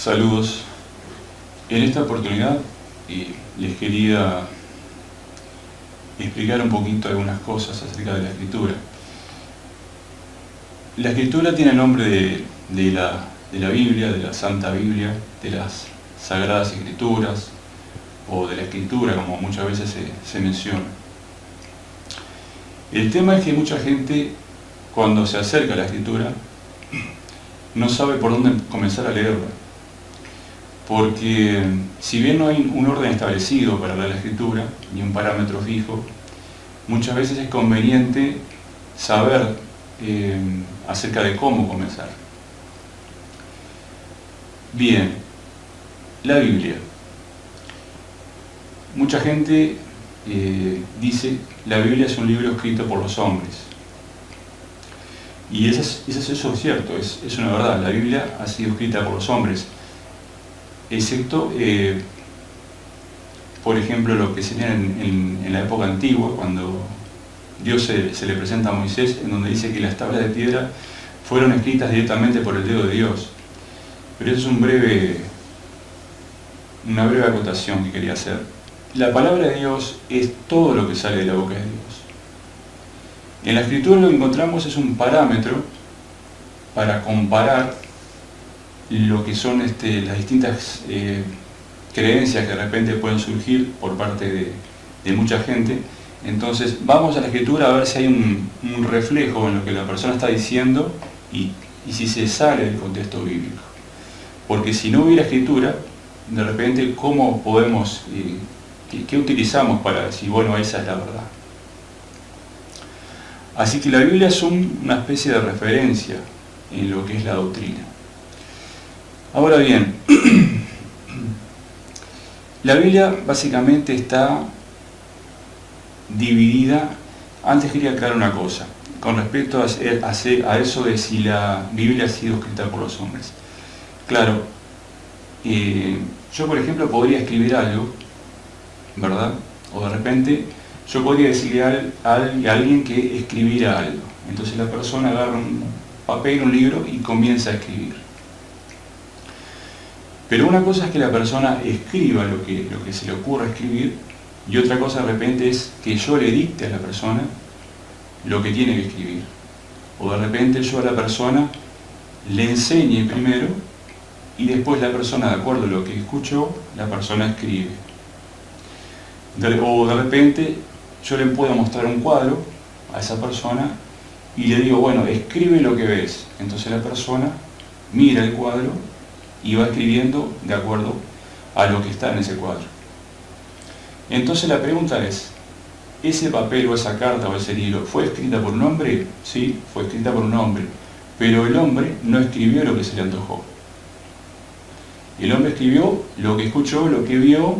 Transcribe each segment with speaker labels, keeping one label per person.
Speaker 1: Saludos. En esta oportunidad les quería explicar un poquito algunas cosas acerca de la escritura. La escritura tiene el nombre de la Biblia, de la Santa Biblia, de las Sagradas Escrituras o de la Escritura, como muchas veces se menciona. El tema es que mucha gente, cuando se acerca a la escritura, no sabe por dónde comenzar a leerla. Porque si bien no hay un orden establecido para leer la escritura, ni un parámetro fijo, muchas veces es conveniente saber acerca de cómo comenzar. Bien, la Biblia. Mucha gente dice la Biblia es un libro escrito por los hombres. Y eso es cierto, es una verdad. La Biblia ha sido escrita por los hombres, excepto, por ejemplo, lo que sería en la época antigua, cuando Dios se le presenta a Moisés, en donde dice que las tablas de piedra fueron escritas directamente por el dedo de Dios. Pero eso es una breve acotación que quería hacer. La palabra de Dios es todo lo que sale de la boca de Dios. En la Escritura lo que encontramos es un parámetro para comparar lo que son las distintas creencias que de repente pueden surgir por parte de mucha gente. Entonces vamos a la Escritura a ver si hay un reflejo en lo que la persona está diciendo y si se sale del contexto bíblico. Porque si no hubiera Escritura, de repente, ¿cómo podemos, qué utilizamos para decir, bueno, esa es la verdad? Así que la Biblia es una especie de referencia en lo que es la doctrina. Ahora bien, la Biblia básicamente está dividida. Antes quería aclarar una cosa, con respecto a eso de si la Biblia ha sido escrita por los hombres. Claro, yo por ejemplo podría escribir algo, ¿verdad? O de repente yo podría decirle a alguien que escribiera algo. Entonces la persona agarra un papel, un libro y comienza a escribir. Pero una cosa es que la persona escriba lo que se le ocurra escribir, y otra cosa de repente es que yo le dicte a la persona lo que tiene que escribir. O de repente yo a la persona le enseñe primero y después la persona, de acuerdo a lo que escuchó, la persona escribe. O de repente yo le puedo mostrar un cuadro a esa persona y le digo, bueno, escribe lo que ves. Entonces la persona mira el cuadro y va escribiendo de acuerdo a lo que está en ese cuadro. Entonces la pregunta es, ¿ese papel o esa carta o ese libro fue escrita por un hombre? Sí, fue escrita por un hombre, pero el hombre no escribió lo que se le antojó. El hombre escribió lo que escuchó, lo que vio,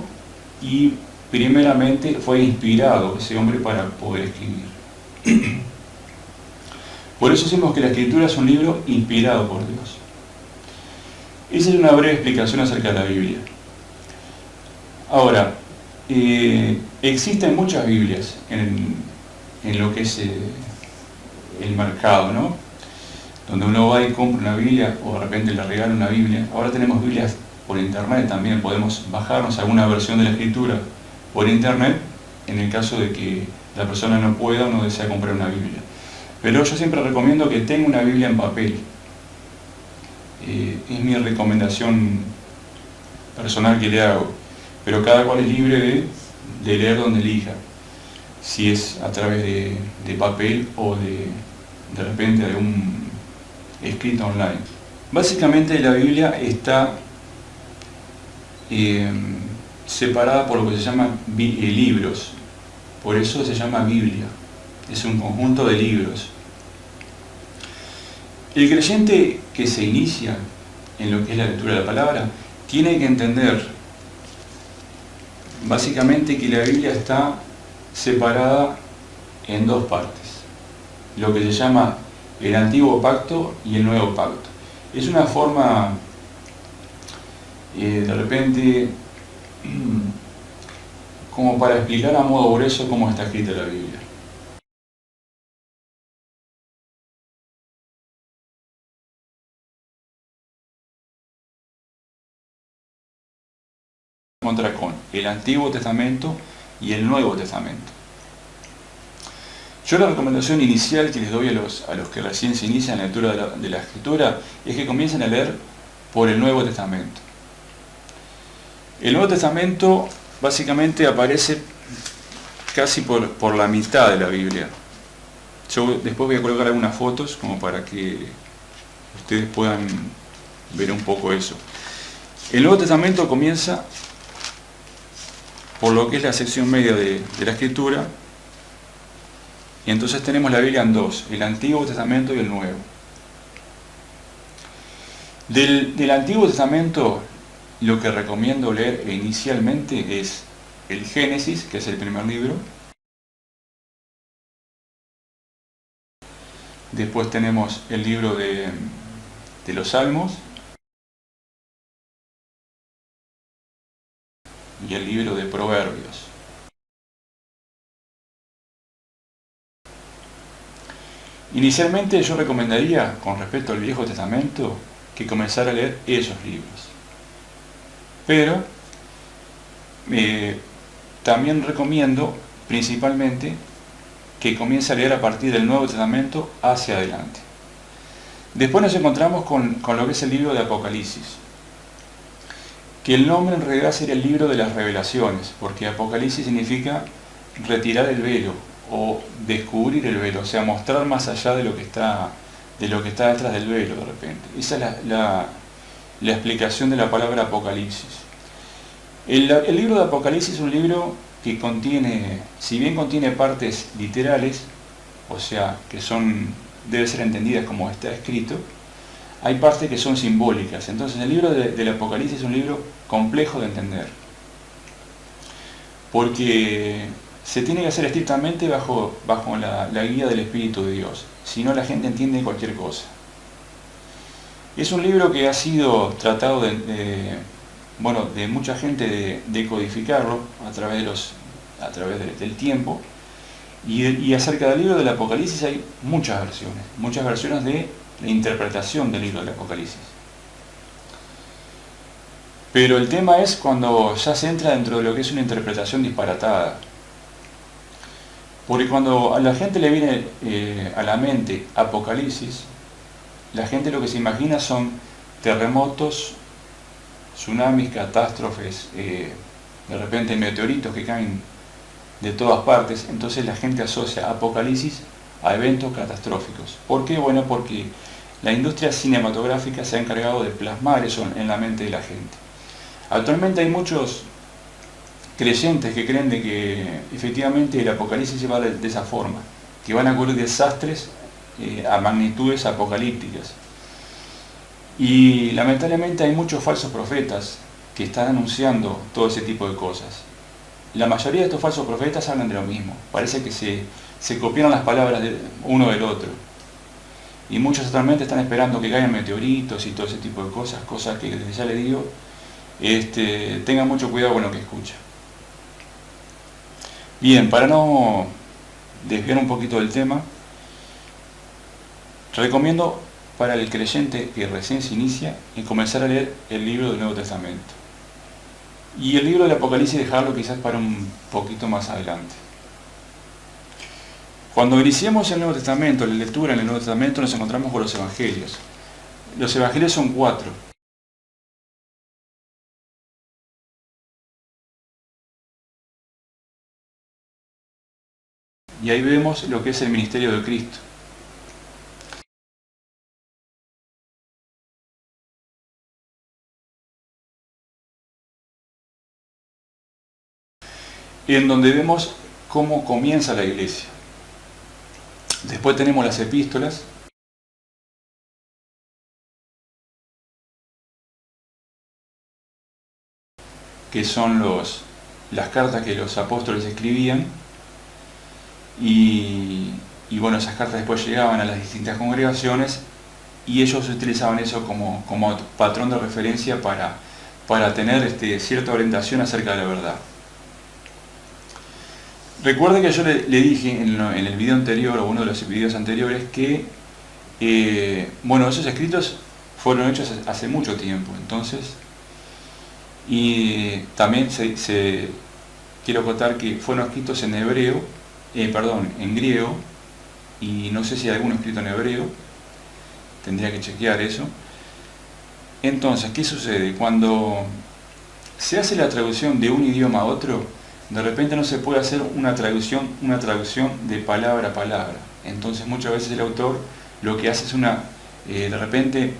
Speaker 1: y primeramente fue inspirado ese hombre para poder escribir. Por eso decimos que la Escritura es un libro inspirado por Dios. Esa es una breve explicación acerca de la Biblia. Ahora, existen muchas Biblias en lo que es el mercado, ¿no? Donde uno va y compra una Biblia o de repente le regala una Biblia. Ahora tenemos Biblias por internet también, podemos bajarnos alguna versión de la Escritura por internet en el caso de que la persona no pueda o no desea comprar una Biblia. Pero yo siempre recomiendo que tenga una Biblia en papel. Es mi recomendación personal que le hago, pero cada cual es libre de leer donde elija, si es a través de papel o de repente de un escrito online. Básicamente la Biblia está separada por lo que se llama libros, por eso se llama Biblia, es un conjunto de libros. El creyente que se inicia en lo que es la lectura de la palabra tiene que entender básicamente que la Biblia está separada en dos partes, lo que se llama el Antiguo Pacto y el Nuevo Pacto. Es una forma de repente como para explicar a modo grueso cómo está escrita la Biblia. encontrar con el Antiguo Testamento y el Nuevo Testamento. Yo la recomendación inicial que les doy a los que recién se inician la lectura de la Escritura es que comiencen a leer por el Nuevo Testamento. El Nuevo Testamento básicamente aparece casi por la mitad de la Biblia. Yo después voy a colocar algunas fotos como para que ustedes puedan ver un poco eso. El Nuevo Testamento comienza por lo que es la sección media de la Escritura, y entonces tenemos la Biblia en dos, el Antiguo Testamento y el Nuevo. Del Antiguo Testamento, lo que recomiendo leer inicialmente es el Génesis, que es el primer libro. Después tenemos el libro de los Salmos y el libro de Proverbios. Inicialmente yo recomendaría, con respecto al Viejo Testamento, que comenzara a leer esos libros. Pero también recomiendo, principalmente, que comience a leer a partir del Nuevo Testamento hacia adelante. Después nos encontramos con lo que es el libro de Apocalipsis, que el nombre en realidad sería el libro de las revelaciones, porque Apocalipsis significa retirar el velo o descubrir el velo, o sea, mostrar más allá de lo que está detrás del velo de repente. Esa es la explicación de la palabra Apocalipsis. El libro de Apocalipsis es un libro que contiene, si bien contiene partes literales, o sea, que deben ser entendidas como está escrito, hay partes que son simbólicas. Entonces el libro del Apocalipsis es un libro complejo de entender, porque se tiene que hacer estrictamente bajo la guía del Espíritu de Dios, si no la gente entiende cualquier cosa. Es un libro que ha sido tratado de mucha gente de codificarlo a través del tiempo, y acerca del libro del Apocalipsis hay muchas versiones de la interpretación del libro del Apocalipsis. Pero el tema es cuando ya se entra dentro de lo que es una interpretación disparatada. Porque cuando a la gente le viene a la mente Apocalipsis, la gente lo que se imagina son terremotos, tsunamis, catástrofes, de repente meteoritos que caen de todas partes. Entonces la gente asocia Apocalipsis a eventos catastróficos. ¿Por qué? Bueno, porque la industria cinematográfica se ha encargado de plasmar eso en la mente de la gente. Actualmente hay muchos creyentes que creen de que efectivamente el Apocalipsis se va de esa forma, que van a ocurrir desastres a magnitudes apocalípticas. Y lamentablemente hay muchos falsos profetas que están anunciando todo ese tipo de cosas. La mayoría de estos falsos profetas hablan de lo mismo, parece que se copiaron las palabras de uno del otro. Y muchos actualmente están esperando que caigan meteoritos y todo ese tipo de cosas que desde ya les digo, tengan mucho cuidado con lo que escuchan. Bien, para no desviar un poquito del tema, recomiendo para el creyente que recién se inicia y comenzar a leer el libro del Nuevo Testamento. Y el libro del Apocalipsis dejarlo quizás para un poquito más adelante. Cuando iniciamos el Nuevo Testamento, la lectura en el Nuevo Testamento, nos encontramos con los Evangelios. Los Evangelios son 4. Y ahí vemos lo que es el ministerio de Cristo. En donde vemos cómo comienza la iglesia. Después tenemos las epístolas, que son las cartas que los apóstoles escribían, y bueno, esas cartas después llegaban a las distintas congregaciones y ellos utilizaban eso como patrón de referencia para tener cierta orientación acerca de la verdad. Recuerde que yo le dije en el video anterior, o uno de los videos anteriores, que esos escritos fueron hechos hace mucho tiempo. Entonces, Y también quiero acotar que fueron escritos en hebreo, en griego, y no sé si hay alguno escrito en hebreo, tendría que chequear eso. Entonces, ¿qué sucede? Cuando se hace la traducción de un idioma a otro, de repente no se puede hacer una traducción de palabra a palabra. Entonces muchas veces el autor lo que hace es de repente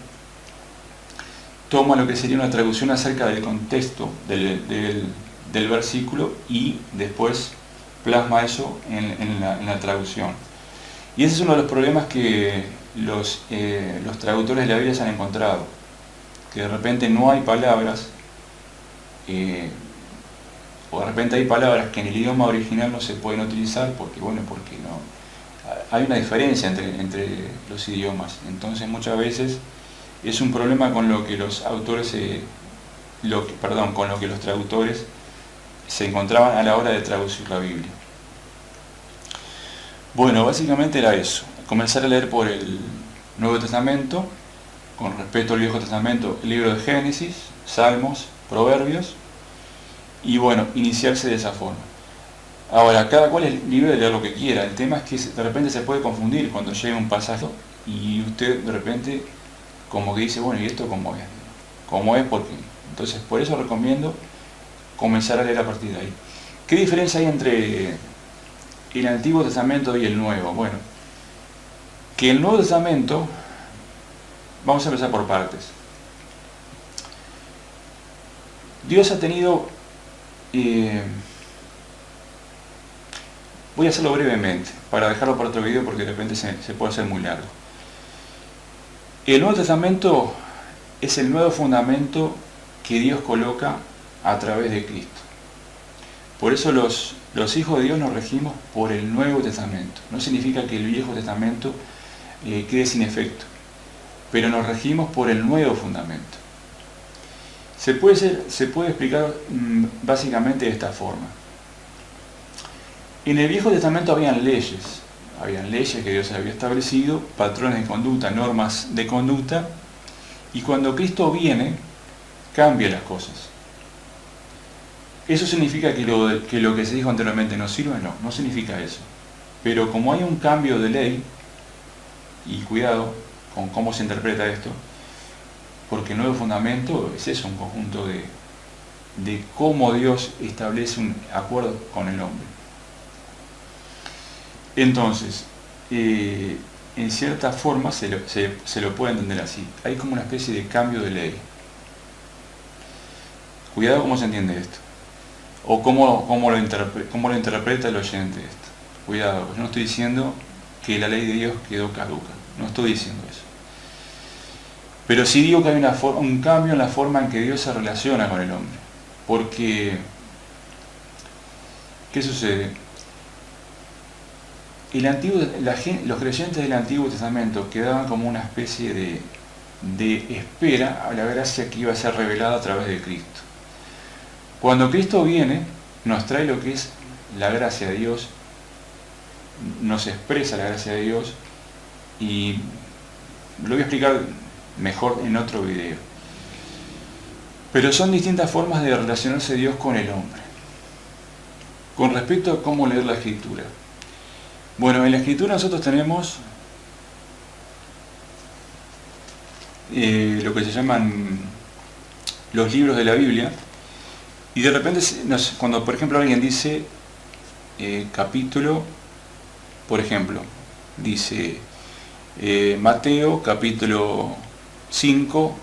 Speaker 1: toma lo que sería una traducción acerca del contexto del versículo y después plasma eso en la traducción. Y ese es uno de los problemas que los traductores de la Biblia se han encontrado, que de repente no hay palabras, o de repente hay palabras que en el idioma original no se pueden utilizar porque no hay una diferencia entre los idiomas. Entonces muchas veces es un problema con lo que los autores con lo que los traductores se encontraban a la hora de traducir la Biblia. Bueno, básicamente era eso, comenzar a leer por el Nuevo Testamento, con respecto al Viejo Testamento, el libro de Génesis, Salmos, Proverbios, y bueno, iniciarse de esa forma. Ahora, cada cual es libre de leer lo que quiera. El tema es que de repente se puede confundir cuando llega un pasaje y usted de repente como que dice, bueno, ¿y esto cómo es? ¿Cómo es? ¿Por qué? Entonces, por eso recomiendo comenzar a leer a partir de ahí. ¿Qué diferencia hay entre el Antiguo Testamento y el Nuevo? Bueno, que el Nuevo Testamento, vamos a empezar por partes. Dios ha tenido... voy a hacerlo brevemente, para dejarlo para otro video porque de repente se puede hacer muy largo. El Nuevo Testamento es el nuevo fundamento que Dios coloca a través de Cristo. Por eso los hijos de Dios nos regimos por el Nuevo Testamento. No significa que el Viejo Testamento quede sin efecto, pero nos regimos por el nuevo fundamento. Se puede explicar básicamente de esta forma. En el Viejo Testamento habían leyes que Dios había establecido, patrones de conducta, normas de conducta, y cuando Cristo viene, cambia las cosas. ¿Eso significa que lo que se dijo anteriormente no sirve? No significa eso. Pero como hay un cambio de ley, y cuidado con cómo se interpreta esto, porque el nuevo fundamento es eso, un conjunto de cómo Dios establece un acuerdo con el hombre. Entonces, en cierta forma se lo puede entender así. Hay como una especie de cambio de ley. Cuidado cómo se entiende esto. O cómo lo interpreta el oyente esto. Cuidado, yo no estoy diciendo que la ley de Dios quedó caduca. No estoy diciendo eso. Pero sí digo que hay un cambio en la forma en que Dios se relaciona con el hombre. Porque, ¿qué sucede? Los creyentes del Antiguo Testamento quedaban como una especie de espera a la gracia que iba a ser revelada a través de Cristo. Cuando Cristo viene, nos trae lo que es la gracia de Dios, nos expresa la gracia de Dios, y lo voy a explicar mejor en otro video. Pero son distintas formas de relacionarse Dios con el hombre. Con respecto a cómo leer la Escritura. Bueno, en la Escritura nosotros tenemos lo que se llaman los libros de la Biblia, y de repente cuando por ejemplo alguien dice capítulo, por ejemplo, dice Mateo capítulo 5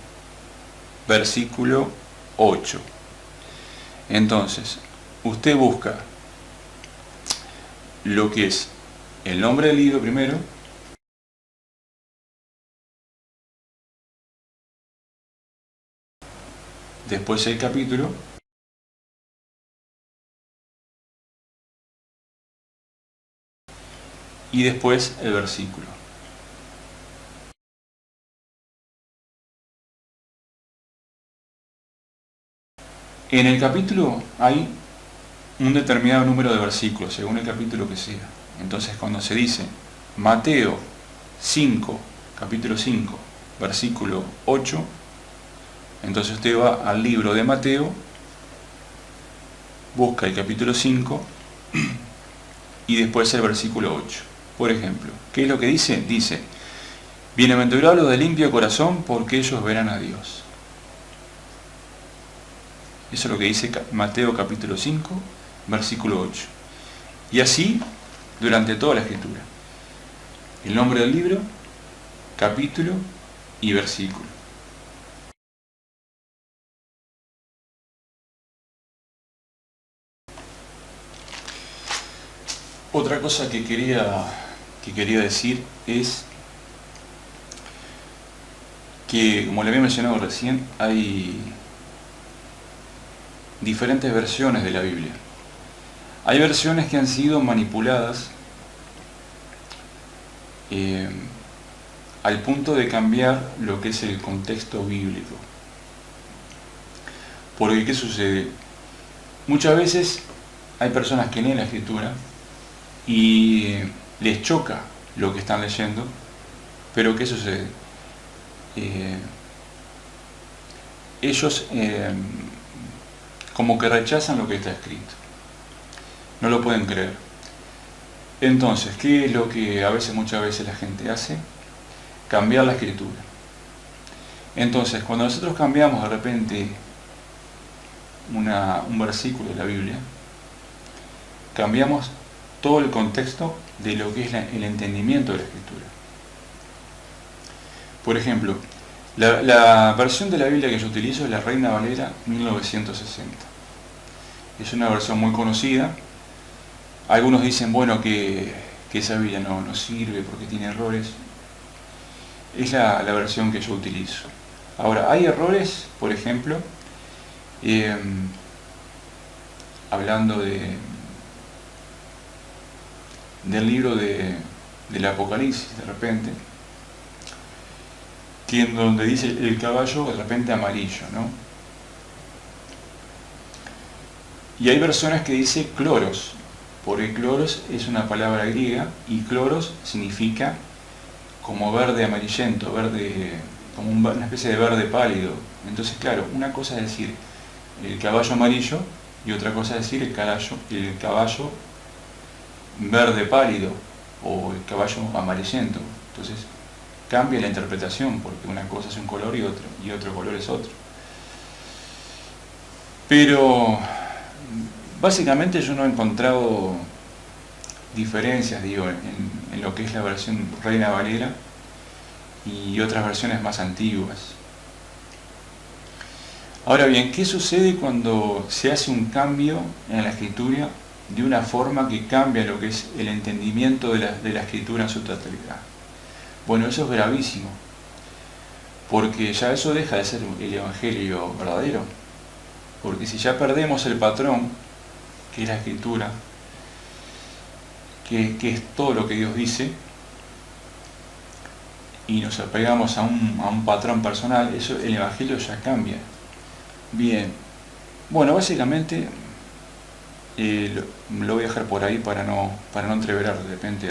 Speaker 1: versículo 8. Entonces, usted busca lo que es el nombre del libro primero, después el capítulo, y después el versículo. En el capítulo hay un determinado número de versículos, según el capítulo que sea. Entonces cuando se dice Mateo 5, capítulo 5, versículo 8, Entonces usted va al libro de Mateo, busca el capítulo 5 y después el versículo 8. Por ejemplo, ¿qué es lo que dice? Dice, bienaventurados los de limpio corazón, porque ellos verán a Dios. Eso es lo que dice Mateo capítulo 5, versículo 8. Y así durante toda la escritura. El nombre del libro, capítulo y versículo. Otra cosa que quería decir es que, como le había mencionado recién, hay diferentes versiones de la Biblia. Hay versiones que han sido manipuladas al punto de cambiar lo que es el contexto bíblico. Porque, ¿qué sucede? Muchas veces hay personas que leen la Escritura y les choca lo que están leyendo, pero ¿qué sucede? Ellos como que rechazan lo que está escrito, no lo pueden creer. Entonces, ¿qué es lo que muchas veces la gente hace? Cambiar la escritura. Entonces, cuando nosotros cambiamos de repente un versículo de la Biblia, cambiamos todo el contexto de lo que es el entendimiento de la escritura. Por ejemplo, la versión de la Biblia que yo utilizo es la Reina Valera 1960. Es una versión muy conocida. Algunos dicen, bueno, que esa Biblia no sirve porque tiene errores. Es la versión que yo utilizo. Ahora, hay errores, por ejemplo, hablando del libro del Apocalipsis, de repente, que en donde dice el caballo de repente amarillo, ¿no? Y hay versiones que dice cloros, porque cloros es una palabra griega y cloros significa como verde amarillento, verde, como una especie de verde pálido. Entonces, claro, una cosa es decir el caballo amarillo y otra cosa es decir el caballo verde pálido o el caballo amarillento. Entonces cambia la interpretación, porque una cosa es un color y otro color es otro. Pero básicamente yo no he encontrado diferencias, en lo que es la versión Reina Valera y otras versiones más antiguas. Ahora bien, ¿qué sucede cuando se hace un cambio en la escritura de una forma que cambia lo que es el entendimiento de la escritura en su totalidad? Bueno, eso es gravísimo, porque ya eso deja de ser el evangelio verdadero. Porque si ya perdemos el patrón, que es la escritura, que es todo lo que Dios dice, y nos apegamos a un patrón personal, el evangelio ya cambia. Bien, bueno, básicamente lo voy a dejar por ahí para no entreverar de repente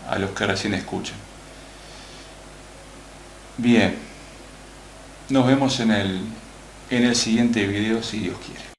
Speaker 1: a los que recién escuchan. Bien, nos vemos en el siguiente video si Dios quiere.